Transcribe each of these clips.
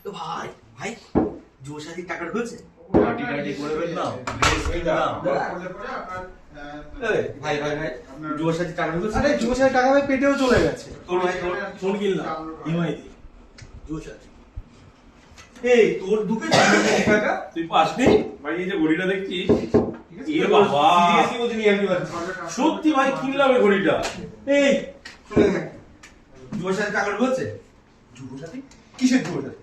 তো ভাই ভাই যুব সাথীর টাকা ঢুকেছে? পার্টি টার্টি করে ফেললাম, ড্রেস কিনলাম। এই, ভাই ভাই ভাই যুব সাথীর টাকা ঢুকেছে? আরে যুব সাথীর টাকা ভাই পেটেও চলে গেছে। তোর ভাই তোর ফোন কিনলাম ইএমআই দিয়ে। যুব সাথী। এই তোর ঢুকেছে টাকা? তুই পাসনি ভাই? এই যে ঘড়িটা দেখছিস, এ বাবা সিরিয়াসলি বলছি নি আমি বলছি। সত্যি ভাই কিনলাম এই ঘড়িটা। এই যুব সাথীর টাকা ঢুকেছে? যুব সাথী? কিসের যুব সাথী?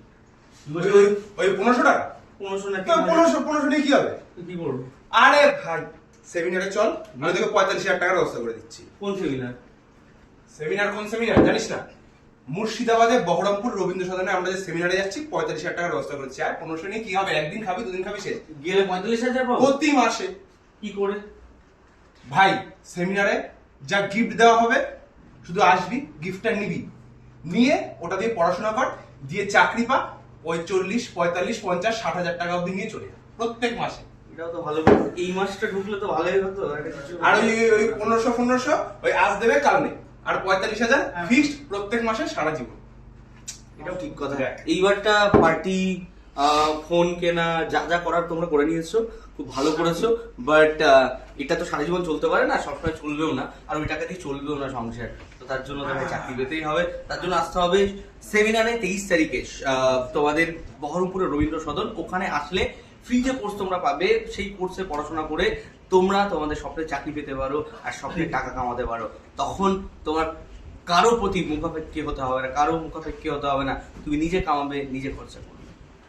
ওই 1500 টাকা? 1500 না তো 1500 নিয়ে কি হবে? কি করবো? আরে ভাই সেমিনারে চল, আমি তোকে 45,000 টাকার ব্যবস্থা করে দিচ্ছি। কোন সেমিনার? সেমিনার? কোন সেমিনার জানিস না? মুর্শিদাবাদে বহরমপুর রবীন্দ্র সদনে আমরা যে সেমিনারে যাচ্ছি 45,000 টাকার ব্যবস্থা করেছি। আর 1500 নিয়ে কি হবে? একদিন খাবি, দুদিন খাবি, শেষ। গেলে 45,000 পাবো? প্রতি মাসে। কি করে? ভাই সেমিনারে যা গিফট দেওয়া হবে, শুধু আসবি, গিফটটা নিবি, নিয়ে ওটা দিয়ে পড়াশোনা কর, দিয়ে চাকরি পা, ওই 40, 45, 50, 60,000 টাকা অব্দি নিয়ে চলে যা প্রত্যেক মাসে। এটাও তো ভালো কথা। এই মাসটা ঢুকলে তো ভালোই হতো। আর ওই 1500 ওই আজ দেবে কাল নেই। আর 45,000 ফিক্সড প্রত্যেক মাসে সারা জীবন। এটাও ঠিক কথা। এইবারটা পার্টি, ফোন কেনা, যা যা করার তোমরা করে নিয়েছো, খুব ভালো করেছো। বাট এটা তো সারা জীবন চলতে পারে না, সবসময় চলবেও না, আর ওই টাকা দিয়ে চলবেও না সংসার। তো তার জন্য তোমাকে চাকরি পেতেই হবে। তার জন্য আসতে হবে সেমিনারে 23 তারিখে তোমাদের বহরমপুরের রবীন্দ্র সদন। ওখানে আসলে ফ্রি যে কোর্স তোমরা পাবে, সেই কোর্সে পড়াশোনা করে তোমরা তোমাদের স্বপ্নের চাকরি পেতে পারো আর স্বপ্নের টাকা কামাতে পারো। তখন তোমার কারো প্রতি মুখাপেক্ষী হতে হবে না, কারো মুখাপেক্ষী হতে হবে না। তুমি নিজে কামাবে, নিজে খরচা করবে।